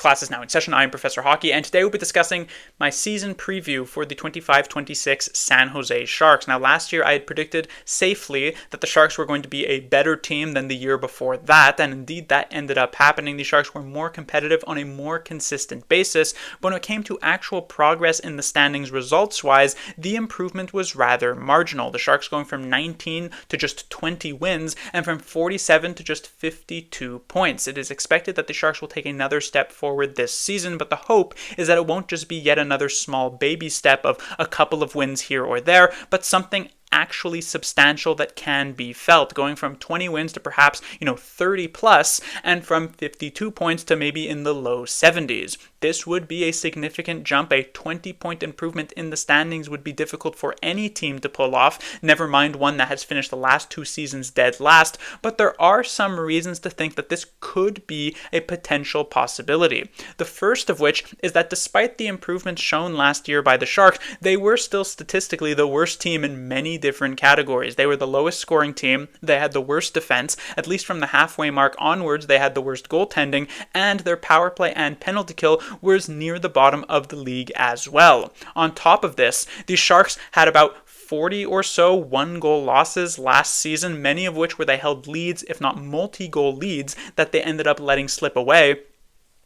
class is now in session. I am Professor Hockey, and today we'll be discussing my season preview for the 25-26 San Jose Sharks. Now, last year I had predicted safely that the Sharks were going to be a better team than the year before that, and indeed that ended up happening. The Sharks were more competitive on a more consistent basis, but when it came to actual progress in the standings results-wise, the improvement was rather marginal. The Sharks going from 19 to just 20 wins, and from 47 to just 52 points. It is expected that the Sharks will take another step forward this season, but the hope is that it won't just be yet another small baby step of a couple of wins here or there, but something actually substantial that can be felt, going from 20 wins to perhaps 30 plus, and from 52 points to maybe in the low 70s. This would be a significant jump. A 20-point improvement in the standings would be difficult for any team to pull off, never mind one that has finished the last 2 seasons dead last, but there are some reasons to think that this could be a potential possibility. The first of which is that despite the improvements shown last year by the Sharks, they were still statistically the worst team in many different categories. They were the lowest scoring team, they had the worst defense, at least from the halfway mark onwards they had the worst goaltending, and their power play and penalty kill was near the bottom of the league as well. On top of this, the Sharks had about 40 or so one-goal losses last season, many of which were they held leads, if not multi-goal leads, that they ended up letting slip away.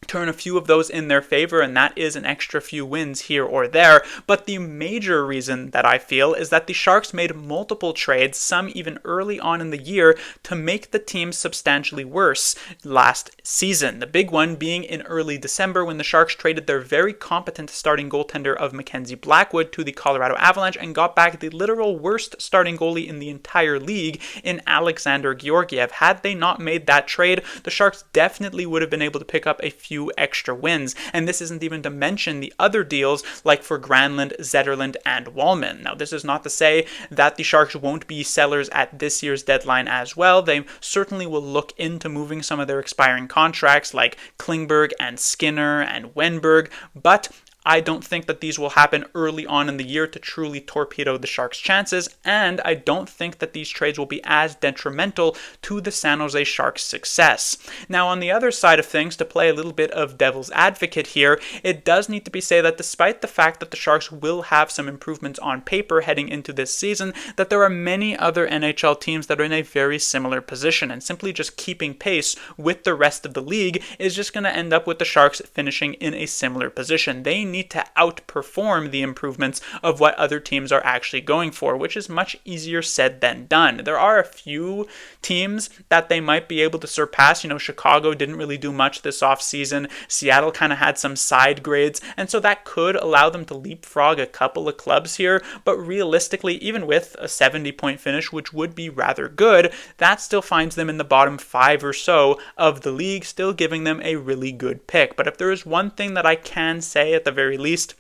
Turn a few of those in their favor, and that is an extra few wins here or there. But the major reason that I feel is that the Sharks made multiple trades, some even early on in the year, to make the team substantially worse last season. The big one being in early December when the Sharks traded their very competent starting goaltender of Mackenzie Blackwood to the Colorado Avalanche and got back the literal worst starting goalie in the entire league in Alexander Georgiev. Had they not made that trade, the Sharks definitely would have been able to pick up a few extra wins, and this isn't even to mention the other deals like for Granlund, Zetterlund, and Wallman. Now, this is not to say that the Sharks won't be sellers at this year's deadline as well. They certainly will look into moving some of their expiring contracts like Klingberg and Skinner and Wenberg, but I don't think that these will happen early on in the year to truly torpedo the Sharks' chances, and I don't think that these trades will be as detrimental to the San Jose Sharks' success. Now, on the other side of things, to play a little bit of devil's advocate here, it does need to be said that despite the fact that the Sharks will have some improvements on paper heading into this season, that there are many other NHL teams that are in a very similar position, and simply just keeping pace with the rest of the league is just going to end up with the Sharks finishing in a similar position. They need to outperform the improvements of what other teams are actually going for, which is much easier said than done. There are a few teams that they might be able to surpass. Chicago didn't really do much this offseason. Seattle kind of had some side grades, and so that could allow them to leapfrog a couple of clubs here, but realistically, even with a 70-point finish, which would be rather good, that still finds them in the bottom 5 or so of the league, still giving them a really good pick. But if there is one thing that I can say at the very least,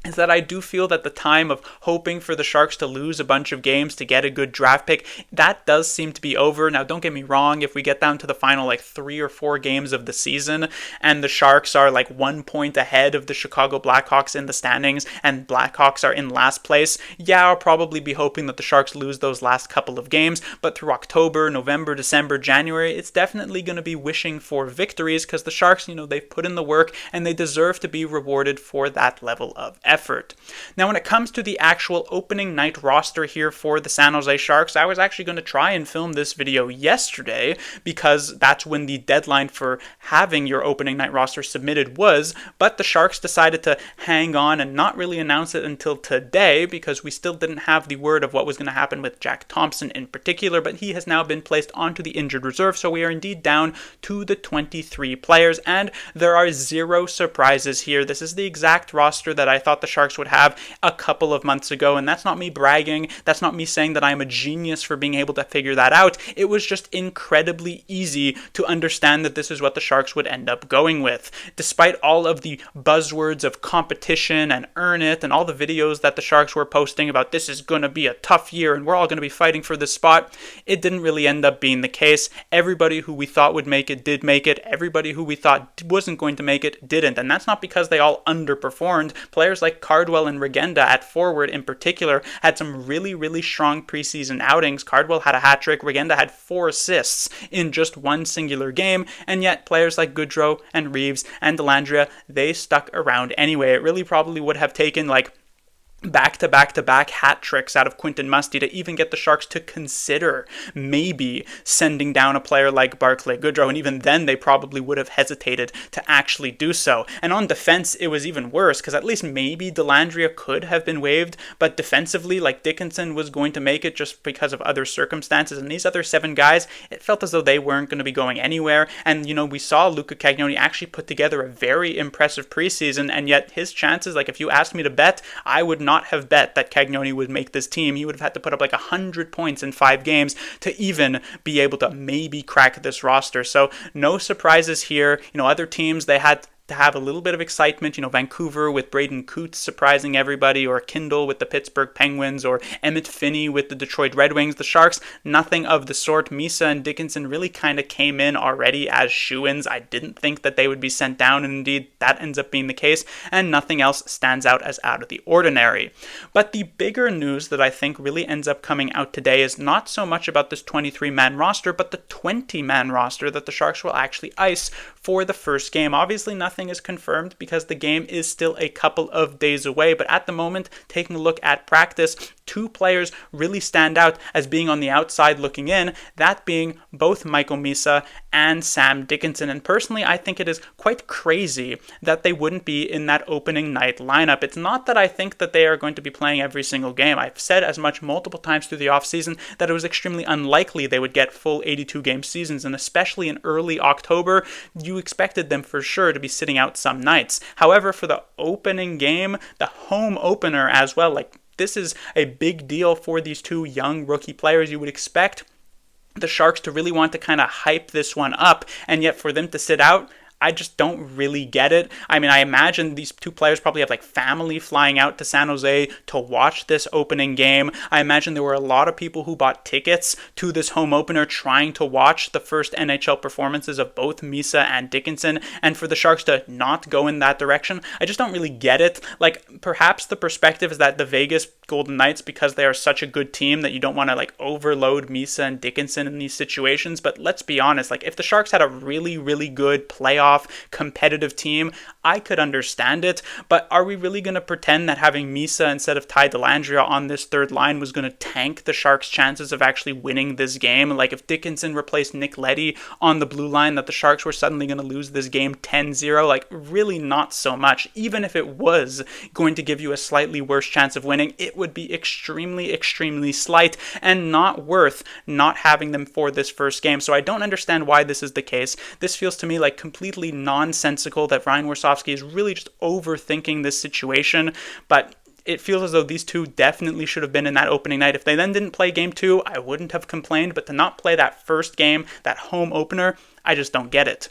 is that I do feel that the time of hoping for the Sharks to lose a bunch of games to get a good draft pick, that does seem to be over. Now, don't get me wrong, if we get down to the final 3 or 4 games of the season and the Sharks are 1 point ahead of the Chicago Blackhawks in the standings and Blackhawks are in last place, yeah, I'll probably be hoping that the Sharks lose those last couple of games, but through October, November, December, January, it's definitely going to be wishing for victories because the Sharks, they've put in the work and they deserve to be rewarded for that level of effort. Now, when it comes to the actual opening night roster here for the San Jose Sharks, I was actually going to try and film this video yesterday because that's when the deadline for having your opening night roster submitted was, but the Sharks decided to hang on and not really announce it until today because we still didn't have the word of what was going to happen with Jack Thompson in particular, but he has now been placed onto the injured reserve, so we are indeed down to the 23 players, and there are 0 surprises here. This is the exact roster that I thought the Sharks would have a couple of months ago, and that's not me bragging, that's not me saying that I'm a genius for being able to figure that out. It was just incredibly easy to understand that this is what the Sharks would end up going with. Despite all of the buzzwords of competition and earn it and all the videos that the Sharks were posting about this is going to be a tough year and we're all going to be fighting for this spot, it didn't really end up being the case. Everybody who we thought would make it did make it. Everybody who we thought wasn't going to make it didn't, and that's not because they all underperformed. Players like like Cardwell and Regenda at forward in particular had some really, really strong preseason outings. Cardwell had a hat trick, Regenda had 4 assists in just one singular game, and yet players like Goodrow and Reeves and Dellandrea, they stuck around anyway. It really probably would have taken like back-to-back-to-back hat tricks out of Quinton Musty to even get the Sharks to consider maybe sending down a player like Barclay Goodrow, and even then they probably would have hesitated to actually do so. And on defense, it was even worse, because at least maybe Dellandrea could have been waived, but defensively, like Dickinson was going to make it just because of other circumstances, and these other 7 guys, it felt as though they weren't going to be going anywhere. And, you know, we saw Luca Cagnoni actually put together a very impressive preseason, and yet his chances, like if you asked me to bet, I would not have bet that Cagnoni would make this team. He would have had to put up like 100 points in 5 games to even be able to maybe crack this roster. So no surprises here. You know, other teams, they had to have a little bit of excitement. You know, Vancouver with Braden Coots surprising everybody, or Kindle with the Pittsburgh Penguins, or Emmett Finney with the Detroit Red Wings. The Sharks, nothing of the sort. Misa and Dickinson really kind of came in already as shoo-ins. I didn't think that they would be sent down, and indeed that ends up being the case, and nothing else stands out as out of the ordinary. But the bigger news that I think really ends up coming out today is not so much about this 23-man roster, but the 20-man roster that the Sharks will actually ice for the first game. Obviously, nothing is confirmed because the game is still a couple of days away, but at the moment, taking a look at practice, 2 players really stand out as being on the outside looking in, that being both Michael Misa and Sam Dickinson. And personally, I think it is quite crazy that they wouldn't be in that opening night lineup. It's not that I think that they are going to be playing every single game. I've said as much multiple times through the offseason that it was extremely unlikely they would get full 82-game seasons, and especially in early October, you expected them for sure to be sitting out some nights. However, for the opening game, the home opener as well, like this is a big deal for these 2 young rookie players. You would expect the Sharks to really want to kind of hype this one up, and yet for them to sit out, I just don't really get it. I mean, I imagine these 2 players probably have like family flying out to San Jose to watch this opening game. I imagine there were a lot of people who bought tickets to this home opener trying to watch the first NHL performances of both Misa and Dickinson, and for the Sharks to not go in that direction, I just don't really get it. Like, perhaps the perspective is that the Vegas Golden Knights, because they are such a good team, that you don't want to like overload Misa and Dickinson in these situations, but let's be honest, like if the Sharks had a really, really good playoff competitive team, I could understand it, but are we really going to pretend that having Misa instead of Ty Dellandrea on this third line was going to tank the Sharks' chances of actually winning this game? Like if Dickinson replaced Nick Leddy on the blue line, that the Sharks were suddenly going to lose this game 10-0? Like really not so much. Even if it was going to give you a slightly worse chance of winning, it would be extremely, extremely slight and not worth not having them for this first game. So I don't understand why this is the case. This feels to me like completely nonsensical, that Ryan Warsofsky is really just overthinking this situation, but it feels as though these 2 definitely should have been in that opening night. If they then didn't play game 2, I wouldn't have complained, but to not play that first game, that home opener, I just don't get it.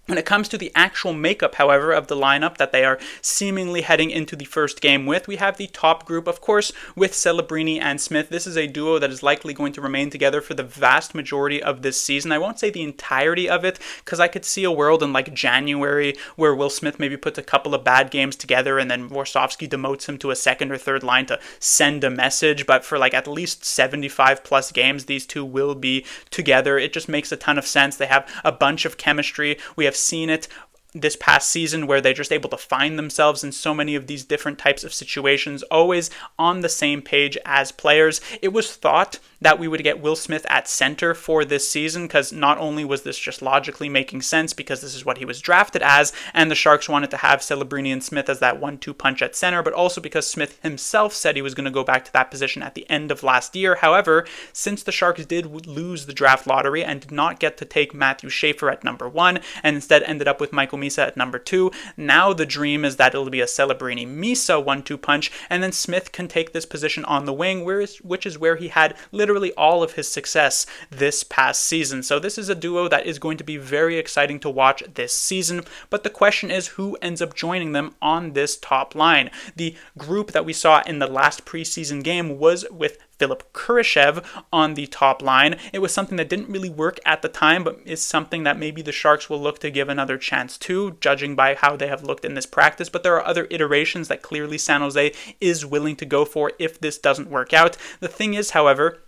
When it comes to the actual makeup, however, of the lineup that they are seemingly heading into the first game with, we have the top group, of course, with Celebrini and Smith. This is a duo that is likely going to remain together for the vast majority of this season. I won't say the entirety of it, because I could see a world in like January where Will Smith maybe puts a couple of bad games together and then Warsofsky demotes him to a second or third line to send a message. But for like at least 75 plus games, these 2 will be together. It just makes a ton of sense. They have a bunch of chemistry. We have seen it this past season where they're just able to find themselves in so many of these different types of situations, always on the same page as players. It was thought that we would get Will Smith at center for this season, because not only was this just logically making sense because this is what he was drafted as, and the Sharks wanted to have Celebrini and Smith as that 1-2 punch at center, but also because Smith himself said he was going to go back to that position at the end of last year. However, since the Sharks did lose the draft lottery and did not get to take Matthew Schaefer at number 1, and instead ended up with Michael Misa at number 2, now the dream is that it'll be a Celebrini-Misa 1-2 punch, and then Smith can take this position on the wing, which is where he had literally all of his success this past season. So this is a duo that is going to be very exciting to watch this season, but the question is who ends up joining them on this top line. The group that we saw in the last preseason game was with Philip Kurashev on the top line. It was something that didn't really work at the time, but is something that maybe the Sharks will look to give another chance to, judging by how they have looked in this practice. But there are other iterations that clearly San Jose is willing to go for if this doesn't work out. The thing is, however,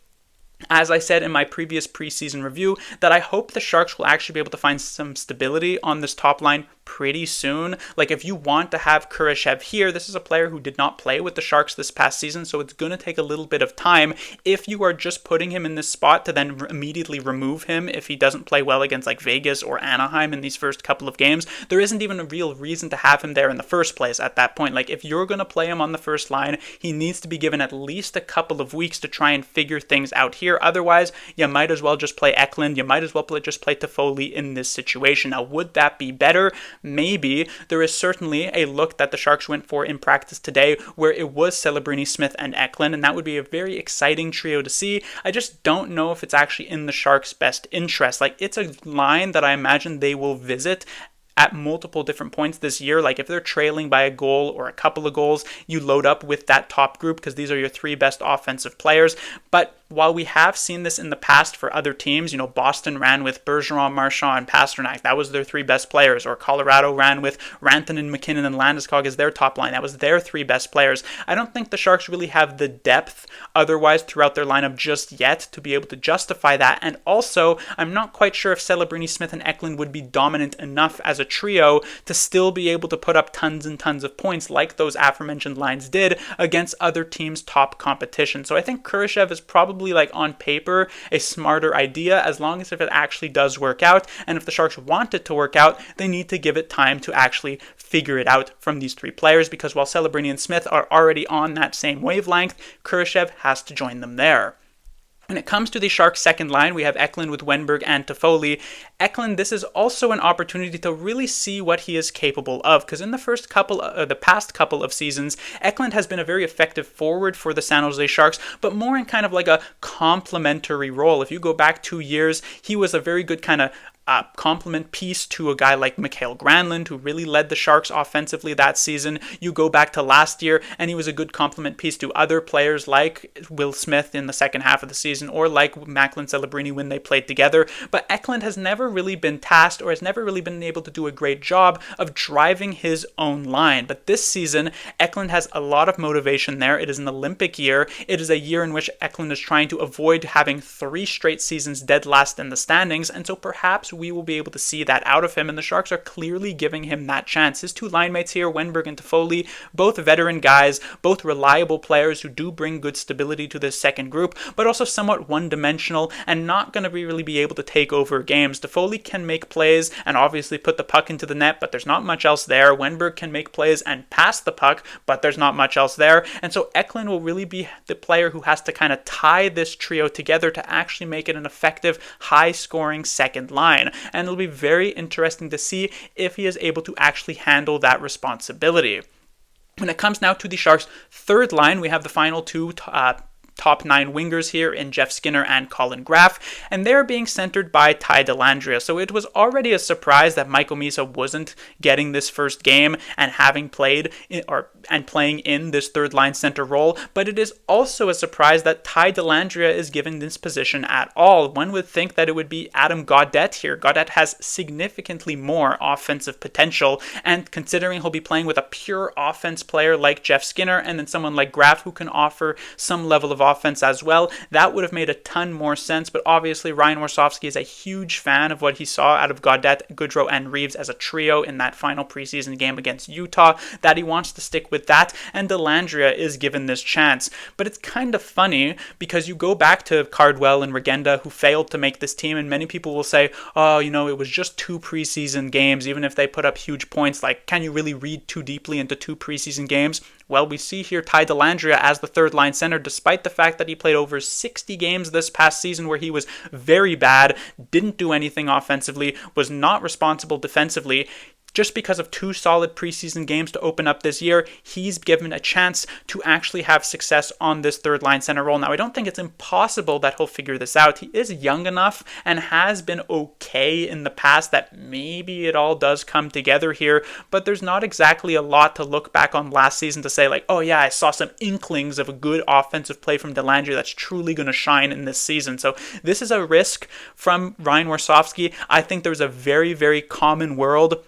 as I said in my previous preseason review, that I hope the Sharks will actually be able to find some stability on this top line pretty soon. Like, if you want to have Kurashev here, this is a player who did not play with the Sharks this past season, so it's going to take a little bit of time. If you are just putting him in this spot to then immediately remove him if he doesn't play well against like Vegas or Anaheim in these first couple of games, there isn't even a real reason to have him there in the first place at that point. Like, if you're going to play him on the first line, he needs to be given at least a couple of weeks to try and figure things out here. Otherwise, you might as well just play Eklund. You might as well just play Toffoli in this situation. Now, would that be better? Maybe. There is certainly a look that the Sharks went for in practice today where it was Celebrini, Smith, and Eklund, and that would be a very exciting trio to see. I just don't know if it's actually in the Sharks' best interest. Like, it's a line that I imagine they will visit at multiple different points this year. Like, if they're trailing by a goal or a couple of goals, you load up with that top group because these are your three best offensive players. But while we have seen this in the past for other teams, Boston ran with Bergeron, Marchand, and Pasternak. That was their three best players. Or Colorado ran with Rantanen, McKinnon, and Landeskog as their top line. That was their three best players. I don't think the Sharks really have the depth otherwise throughout their lineup just yet to be able to justify that. And also, I'm not quite sure if Celebrini, Smith, and Eklund would be dominant enough as a trio to still be able to put up tons and tons of points like those aforementioned lines did against other teams' top competition. So I think Kurashev is probably, like, on paper, a smarter idea as long as if it actually does work out. And if the Sharks want it to work out, they need to give it time to actually figure it out from these three players, because while Celebrini and Smith are already on that same wavelength, Kurashev has to join them there. When it comes to the Sharks' second line, we have Eklund with Wenberg and Toffoli. Eklund, this is also an opportunity to really see what he is capable of, because in the past couple of seasons, Eklund has been a very effective forward for the San Jose Sharks, but more in kind of like a complementary role. If you go back 2 years, he was a very good kind of complement piece to a guy like Mikael Granlund, who really led the Sharks offensively that season. You go back to last year, and he was a good complement piece to other players like Will Smith in the second half of the season, or like Macklin Celebrini when they played together. But Eklund has never really been tasked, or has never really been able to do a great job of driving his own line. But this season, Eklund has a lot of motivation there. It is an Olympic year. It is a year in which Eklund is trying to avoid having 3 straight seasons dead last in the standings, and so perhaps we will be able to see that out of him, and the Sharks are clearly giving him that chance. His two line mates here, Wenberg and Toffoli, both veteran guys, both reliable players who do bring good stability to this second group, but also somewhat one-dimensional and not going to really be able to take over games. Toffoli can make plays and obviously put the puck into the net, but there's not much else there. Wenberg can make plays and pass the puck, but there's not much else there. And so Eklund will really be the player who has to kind of tie this trio together to actually make it an effective, high-scoring second line. And it'll be very interesting to see if he is able to actually handle that responsibility. When it comes now to the Sharks' third line, we have the final two top 9 wingers here in Jeff Skinner and Colin Graf, and they're being centered by Ty Dellandrea. So it was already a surprise that Michael Misa wasn't getting this first game and having played and playing in this third line center role, but it is also a surprise that Ty Dellandrea is given this position at all. One would think that it would be Adam Gaudette here. Gaudette has significantly more offensive potential, and considering he'll be playing with a pure offense player like Jeff Skinner and then someone like Graf who can offer some level of offense as well, that would have made a ton more sense. But obviously Ryan Warsofsky is a huge fan of what he saw out of Gaudette, Goodrow, and Reeves as a trio in that final preseason game against Utah, that he wants to stick with that, and Dellandrea is given this chance. But it's kind of funny because you go back to Cardwell and Regenda, who failed to make this team, and many people will say, oh, it was just 2 preseason games, even if they put up huge points. Like, can you really read too deeply into 2 preseason games? Well, we see here Ty Dellandrea as the third line center, despite the fact that he played over 60 games this past season where he was very bad, didn't do anything offensively, was not responsible defensively. just because of 2 solid preseason games to open up this year, he's given a chance to actually have success on this third line center role. Now, I don't think it's impossible that he'll figure this out. He is young enough and has been okay in the past that maybe it all does come together here, but there's not exactly a lot to look back on last season to say like, oh yeah, I saw some inklings of a good offensive play from Dellandrea that's truly going to shine in this season. So this is a risk from Ryan Warsofsky. I think there's a very, very common world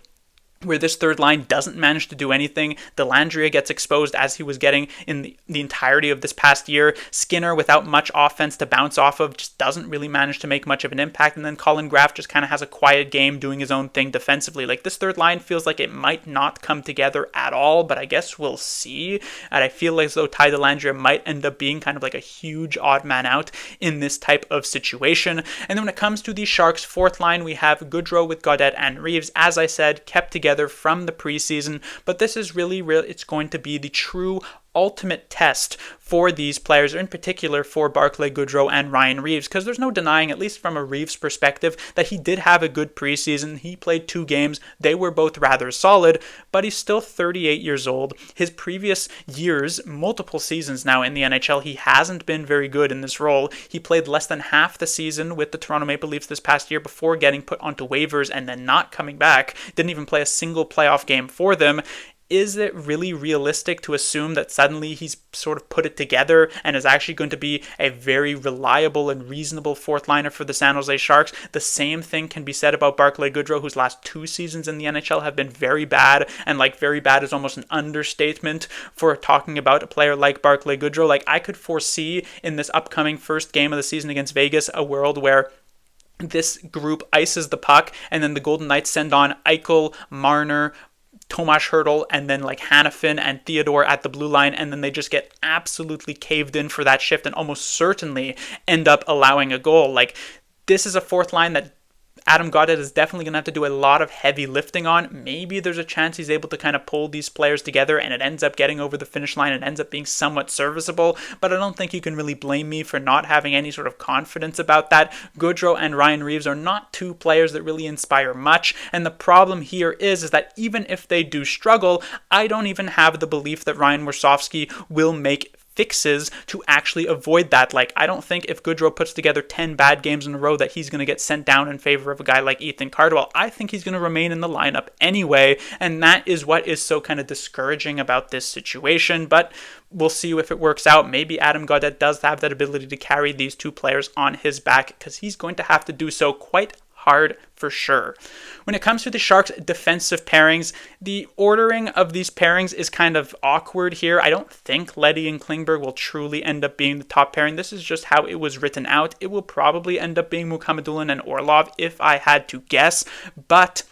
where this third line doesn't manage to do anything. Dellandrea gets exposed as he was getting in the entirety of this past year. Skinner, without much offense to bounce off of, just doesn't really manage to make much of an impact. And then Colin Graf just kind of has a quiet game doing his own thing defensively. Like, this third line feels like it might not come together at all, but I guess we'll see. And I feel as though Ty Dellandrea might end up being kind of like a huge odd man out in this type of situation. And then when it comes to the Sharks' fourth line, we have Goodrow with Gaudette and Reeves, as I said, kept together from the preseason, but this is really it's going to be the true ultimate test for these players, in particular for Barclay Goodrow and Ryan Reeves, because there's no denying, at least from a Reeves perspective, that he did have a good preseason. He played 2 games. They were both rather solid, but he's still 38 years old. His previous years, multiple seasons now in the NHL, he hasn't been very good in this role. He played less than half the season with the Toronto Maple Leafs this past year before getting put onto waivers and then not coming back. Didn't even play a single playoff game for them. Is it really realistic to assume that suddenly he's sort of put it together and is actually going to be a very reliable and reasonable fourth liner for the San Jose Sharks? The same thing can be said about Barclay Goodrow, whose last 2 seasons in the NHL have been very bad, and like very bad is almost an understatement for talking about a player like Barclay Goodrow. Like, I could foresee in this upcoming first game of the season against Vegas a world where this group ices the puck and then the Golden Knights send on Eichel, Marner, Tomas Hertl, and then like Hanifin and Theodore at the blue line, and then they just get absolutely caved in for that shift and almost certainly end up allowing a goal. Like, this is a fourth line that Adam Gaudette is definitely going to have to do a lot of heavy lifting on. Maybe there's a chance he's able to kind of pull these players together and it ends up getting over the finish line and ends up being somewhat serviceable, but I don't think you can really blame me for not having any sort of confidence about that. Goodrow and Ryan Reeves are not 2 players that really inspire much, and the problem here is that even if they do struggle, I don't even have the belief that Ryan Warsofsky will make fixes to actually avoid that. Like, I don't think if Goodrow puts together 10 bad games in a row that he's going to get sent down in favor of a guy like Ethan Cardwell. I think he's going to remain in the lineup anyway, and that is what is so kind of discouraging about this situation, but we'll see if it works out. Maybe Adam Gaudette does have that ability to carry these 2 players on his back, because he's going to have to do so quite hard for sure. When it comes to the Sharks' defensive pairings, the ordering of these pairings is kind of awkward here. I don't think Leddy and Klingberg will truly end up being the top pairing. This is just how it was written out. It will probably end up being Mukhamadullin and Orlov if I had to guess, but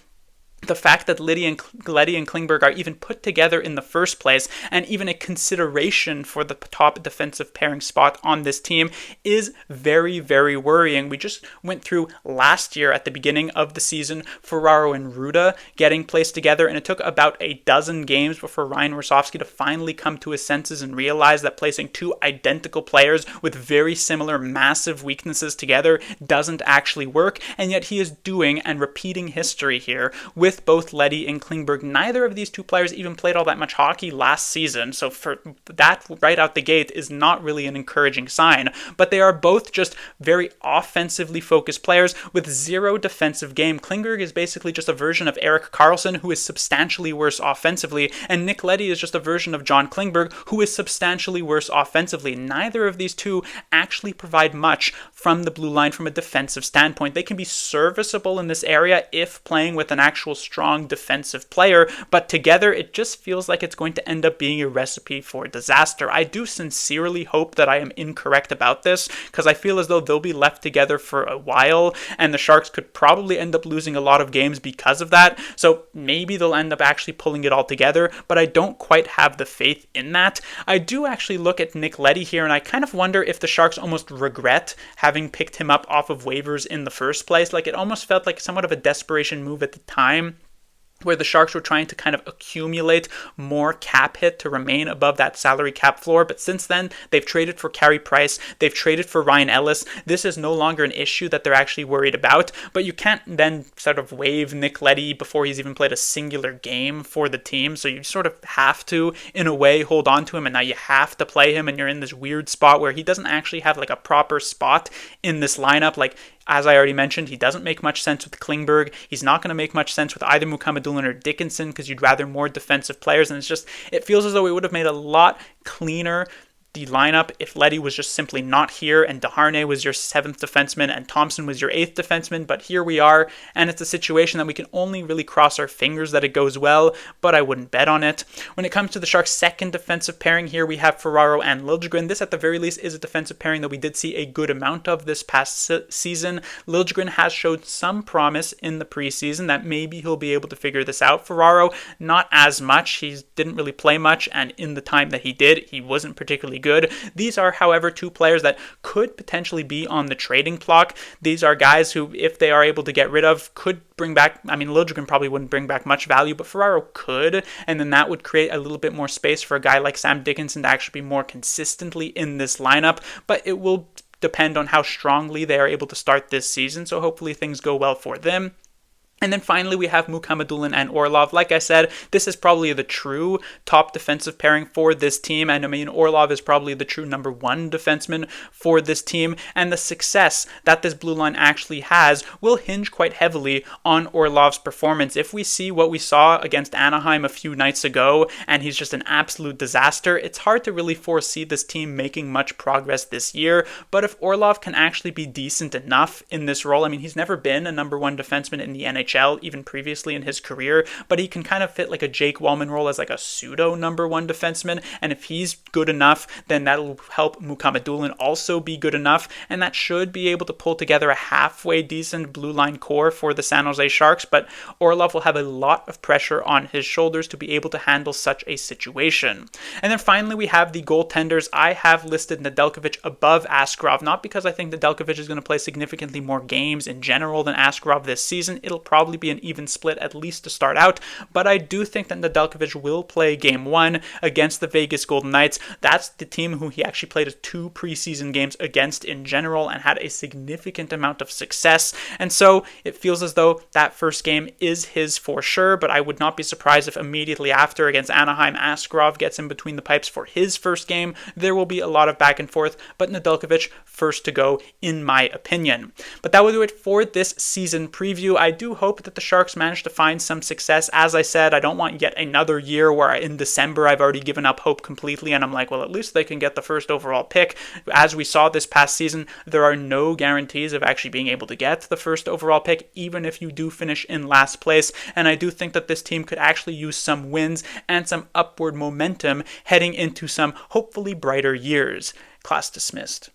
the fact that Leddy and Klingberg are even put together in the first place and even a consideration for the top defensive pairing spot on this team is very, very worrying. We just went through last year at the beginning of the season, Ferraro and Ruda getting placed together, and it took about a dozen games before Ryan Warsofsky to finally come to his senses and realize that placing 2 identical players with very similar massive weaknesses together doesn't actually work, and yet he is doing and repeating history here with both Leddy and Klingberg. Neither of these 2 players even played all that much hockey last season, so for that right out the gate is not really an encouraging sign, but they are both just very offensively focused players with 0 defensive game. Klingberg is basically just a version of Erik Karlsson, who is substantially worse offensively, and Nick Leddy is just a version of John Klingberg, who is substantially worse offensively. Neither of these 2 actually provide much from the blue line from a defensive standpoint. They can be serviceable in this area if playing with an actual strong defensive player, but together it just feels like it's going to end up being a recipe for disaster. I do sincerely hope that I am incorrect about this, because I feel as though they'll be left together for a while, and the Sharks could probably end up losing a lot of games because of that, so maybe they'll end up actually pulling it all together, but I don't quite have the faith in that. I do actually look at Nick Leddy here, and I kind of wonder if the Sharks almost regret having picked him up off of waivers in the first place. Like, it almost felt like somewhat of a desperation move at the time, where the Sharks were trying to kind of accumulate more cap hit to remain above that salary cap floor. But since then, they've traded for Carey Price, they've traded for Ryan Ellis. This is no longer an issue that they're actually worried about, but you can't then sort of waive Nick Leddy before he's even played a singular game for the team. So you sort of have to, in a way, hold on to him, and now you have to play him, and you're in this weird spot where he doesn't actually have like a proper spot in this lineup. Like, as I already mentioned, he doesn't make much sense with Klingberg. He's not going to make much sense with either Mukhamadullin or Dickinson because you'd rather more defensive players. And it feels as though it would have made a lot cleaner the lineup if Leddy was just simply not here and Desharnais was your 7th defenseman and Thompson was your 8th defenseman. But here we are, and it's a situation that we can only really cross our fingers that it goes well, but I wouldn't bet on it. When it comes to the Sharks' second defensive pairing, here we have Ferraro and Liljegren. This, at the very least, is a defensive pairing that we did see a good amount of this past season. Liljegren has showed some promise in the preseason that maybe he'll be able to figure this out. Ferraro, not as much. He didn't really play much, and in the time that he did, he wasn't particularly good. These are, however, two players that could potentially be on the trading block. These are guys who, if they are able to get rid of, could bring back, I mean, Liljegren probably wouldn't bring back much value, but Ferraro could, and then that would create a little bit more space for a guy like Sam Dickinson to actually be more consistently in this lineup, but it will depend on how strongly they are able to start this season, so hopefully things go well for them. And then finally, we have Mukhamadullin and Orlov. Like I said, this is probably the true top defensive pairing for this team. And I mean, Orlov is probably the true number 1 defenseman for this team. And the success that this blue line actually has will hinge quite heavily on Orlov's performance. If we see what we saw against Anaheim a few nights ago, and he's just an absolute disaster, it's hard to really foresee this team making much progress this year. But if Orlov can actually be decent enough in this role, I mean, he's never been a number 1 defenseman in the NHL, even previously in his career, but he can kind of fit like a Jake Wallman role as like a pseudo number 1 defenseman, and if he's good enough, then that'll help Mukhamadullin also be good enough, and that should be able to pull together a halfway decent blue line core for the San Jose Sharks. But Orlov will have a lot of pressure on his shoulders to be able to handle such a situation. And then finally, we have the goaltenders. I have listed Nedeljkovic above Askarov, not because I think Nedeljkovic is going to play significantly more games in general than Askarov this season. It'll probably be an even split, at least to start out, but I do think that Nedeljkovic will play game 1 against the Vegas Golden Knights. That's the team who he actually played 2 preseason games against in general and had a significant amount of success, and so it feels as though that first game is his for sure. But I would not be surprised if immediately after against Anaheim, Askarov gets in between the pipes for his first game. There will be a lot of back and forth, but Nedeljkovic first to go in my opinion. But that will do it for this season preview. I do hope that the Sharks managed to find some success. As I said, I don't want yet another year where in December I've already given up hope completely and I'm like, well, at least they can get the first overall pick. As we saw this past season, there are no guarantees of actually being able to get the first overall pick, even if you do finish in last place. And I do think that this team could actually use some wins and some upward momentum heading into some hopefully brighter years. Class dismissed.